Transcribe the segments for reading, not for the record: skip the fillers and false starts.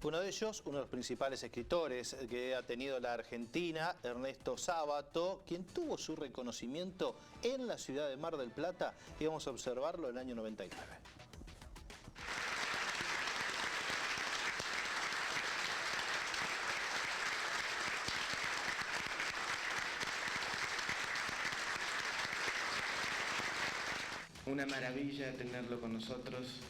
Uno de ellos, uno de los principales escritores que ha tenido la Argentina, Ernesto Sábato, quien tuvo su reconocimiento en la ciudad de Mar del Plata, y vamos a observarlo en el año 99. Una maravilla tenerlo con nosotros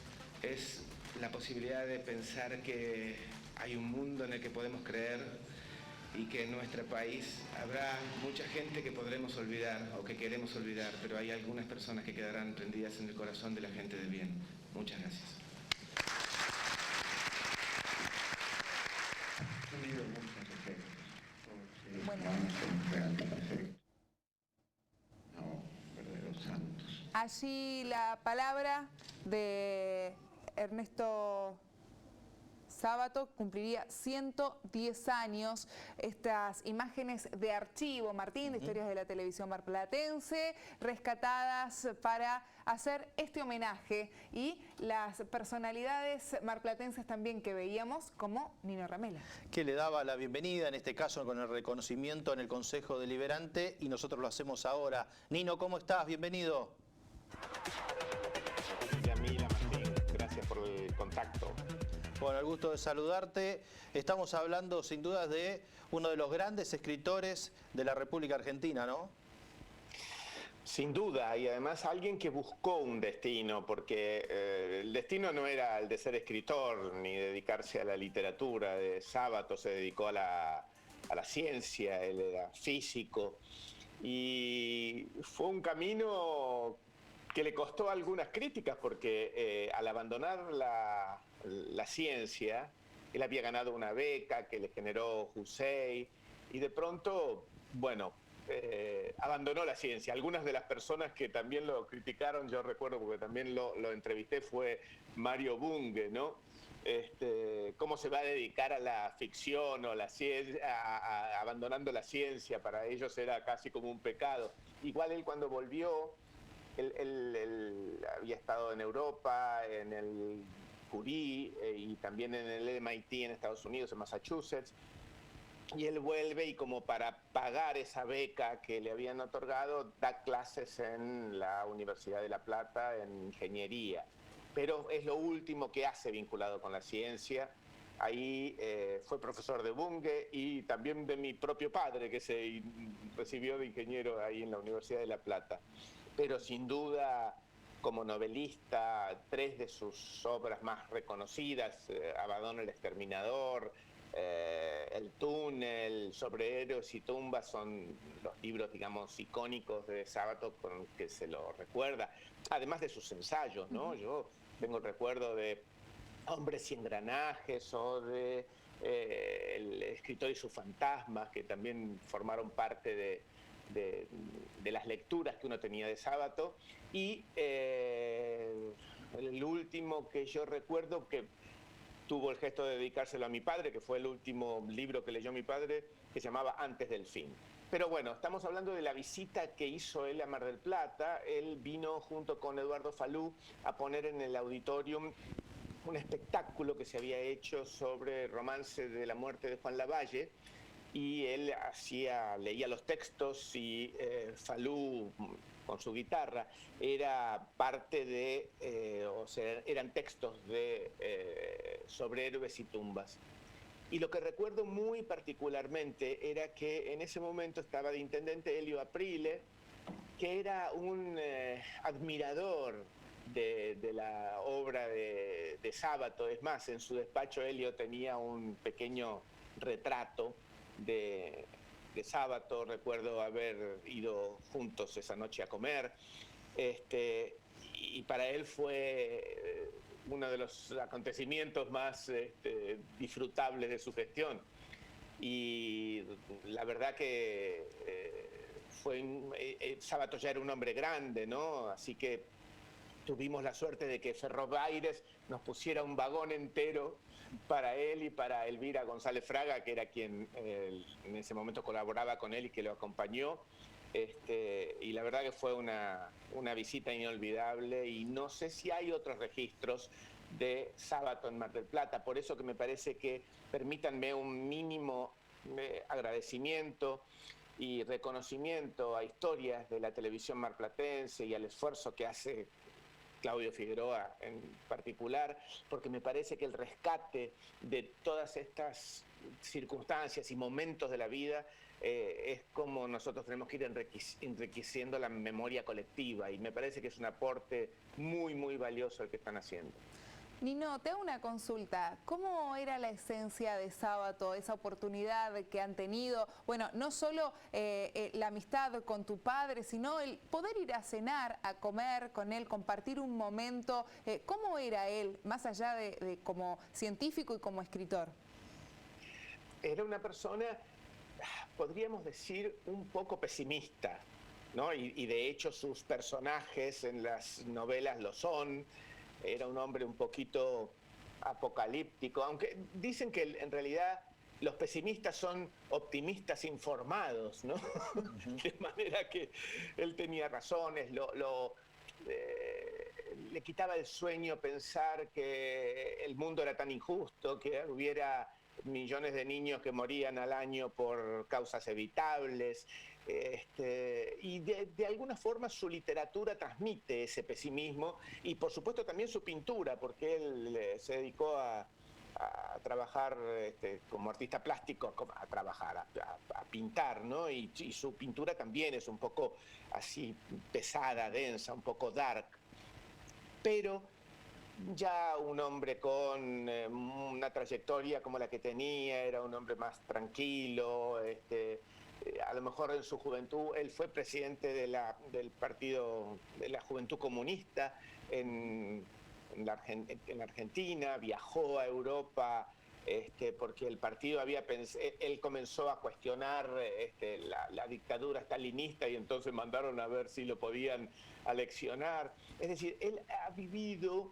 es la posibilidad de pensar que hay un mundo en el que podemos creer y que en nuestro país habrá mucha gente que podremos olvidar o que queremos olvidar, pero hay algunas personas que quedarán prendidas en el corazón de la gente de bien. Muchas gracias. Allí la palabra de Ernesto Sábato cumpliría 110 años. Estas imágenes de archivo, Martín, de historias de la televisión marplatense, rescatadas para hacer este homenaje, y las personalidades marplatenses también que veíamos, como Nino Ramela, que le daba la bienvenida, en este caso con el reconocimiento en el Consejo Deliberante, y nosotros lo hacemos ahora. Nino, ¿cómo estás? Bienvenido. Yamila, Martín, gracias por el contacto. Bueno, el gusto de saludarte. Estamos hablando sin dudas de uno de los grandes escritores de la República Argentina, ¿no? Sin duda, y además alguien que buscó un destino, porque el destino no era el de ser escritor ni dedicarse a la literatura. De Sábato se dedicó a la ciencia, él era físico, y fue un camino que le costó algunas críticas, porque al abandonar la ciencia, él había ganado una beca que le generó Hussein, y de pronto, bueno, abandonó la ciencia. Algunas de las personas que también lo criticaron, yo recuerdo porque también lo entrevisté, fue Mario Bunge, ¿no? Cómo se va a dedicar a la ficción o la ciencia, abandonando la ciencia. Para ellos era casi como un pecado. Igual él, cuando volvió, él había estado en Europa, en el Curie, y también en el MIT en Estados Unidos, en Massachusetts, y él vuelve y, como para pagar esa beca que le habían otorgado, da clases en la Universidad de La Plata en ingeniería, pero es lo último que hace vinculado con la ciencia. Ahí fue profesor de Bunge y también de mi propio padre, que se recibió de ingeniero ahí en la Universidad de La Plata. Pero sin duda, como novelista, tres de sus obras más reconocidas, Abaddon el Exterminador, El Túnel, Sobre Héroes y Tumbas, son los libros, digamos, icónicos de Sábato con que se lo recuerda, además de sus ensayos, ¿no? Yo tengo el recuerdo de Hombres y Engranajes, o de El Escritor y sus Fantasmas, que también formaron parte de las lecturas que uno tenía de Sábato. Y el último que yo recuerdo, que tuvo el gesto de dedicárselo a mi padre, que fue el último libro que leyó mi padre, que se llamaba Antes del Fin. Pero bueno, estamos hablando de la visita que hizo él a Mar del Plata. Él vino junto con Eduardo Falú a poner en el auditorium un espectáculo que se había hecho sobre Romance de la muerte de Juan Lavalle, y él leía los textos, y Falú, con su guitarra, era parte de, o sea, eran textos de Sobre Héroes y Tumbas. Y lo que recuerdo muy particularmente era que en ese momento estaba de intendente Elio Aprile, que era un admirador de la obra de Sábato. Es más, en su despacho Elio tenía un pequeño retrato de Sábato. Recuerdo haber ido juntos esa noche a comer, y para él fue uno de los acontecimientos más disfrutables de su gestión. Y la verdad que Sábato ya era un hombre grande, ¿no? Así que tuvimos la suerte de que Ferrobaires nos pusiera un vagón entero para él y para Elvira González Fraga, que era quien en ese momento colaboraba con él y que lo acompañó. Y la verdad que fue una visita inolvidable, y no sé si hay otros registros de Sábato en Mar del Plata. Por eso que me parece que, permítanme un mínimo agradecimiento y reconocimiento a historias de la televisión marplatense y al esfuerzo que hace Claudio Figueroa en particular, porque me parece que el rescate de todas estas circunstancias y momentos de la vida es como nosotros tenemos que ir enriqueciendo la memoria colectiva, y me parece que es un aporte muy, muy valioso el que están haciendo. Nino, te hago una consulta. ¿Cómo era la esencia de Sábato, esa oportunidad que han tenido? Bueno, no solo la amistad con tu padre, sino el poder ir a cenar, a comer con él, compartir un momento. ¿Cómo era él, más allá de como científico y como escritor? Era una persona, podríamos decir, un poco pesimista, ¿no? Y de hecho sus personajes en las novelas lo son. Era un hombre un poquito apocalíptico, aunque dicen que en realidad los pesimistas son optimistas informados, ¿no? De manera que él tenía razones, le quitaba el sueño pensar que el mundo era tan injusto, que hubiera millones de niños que morían al año por causas evitables. Y de alguna forma su literatura transmite ese pesimismo, y por supuesto también su pintura, porque él se dedicó a trabajar como artista plástico, a pintar, ¿no? Y su pintura también es un poco así pesada, densa, un poco dark, pero ya un hombre con una trayectoria como la que tenía, era un hombre más tranquilo. A lo mejor en su juventud, él fue presidente del partido de la Juventud Comunista en la Argentina, viajó a Europa porque el partido él comenzó a cuestionar la dictadura stalinista, y entonces mandaron a ver si lo podían aleccionar. Es decir, él ha vivido,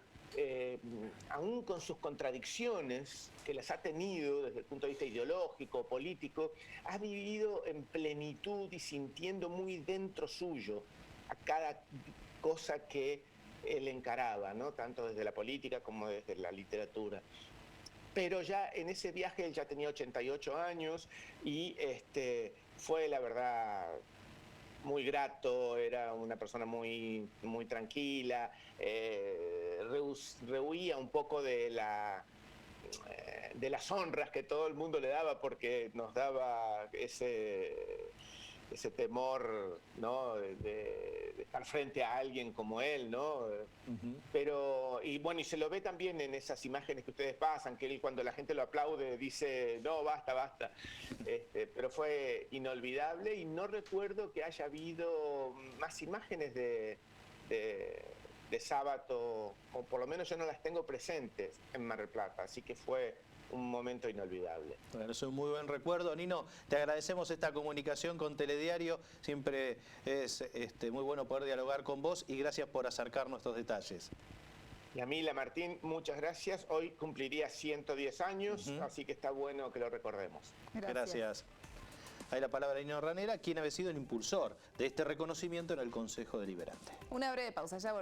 aún con sus contradicciones, que las ha tenido desde el punto de vista ideológico, político, ha vivido en plenitud y sintiendo muy dentro suyo a cada cosa que él encaraba, ¿no? Tanto desde la política como desde la literatura. Pero ya en ese viaje él ya tenía 88 años y fue, la verdad, muy grato. Era una persona muy, muy tranquila, rehuía un poco de las honras que todo el mundo le daba, porque nos daba ese temor, ¿no? de estar frente a alguien como él, ¿no? Pero, y bueno, y se lo ve también en esas imágenes que ustedes pasan, que él, cuando la gente lo aplaude, dice, no, basta, basta. Pero fue inolvidable, y no recuerdo que haya habido más imágenes de Sábato, o por lo menos yo no las tengo presentes en Mar del Plata, así que fue un momento inolvidable. Bueno, es un muy buen recuerdo. Nino, te agradecemos esta comunicación con Telediario. Siempre es muy bueno poder dialogar con vos, y gracias por acercarnos estos detalles. Y a mí, Martín, muchas gracias. Hoy cumpliría 110 años, así que está bueno que lo recordemos. Gracias. Ahí la palabra de Nino Ranera, quien había sido el impulsor de este reconocimiento en el Consejo Deliberante. Una breve pausa, ya volvemos.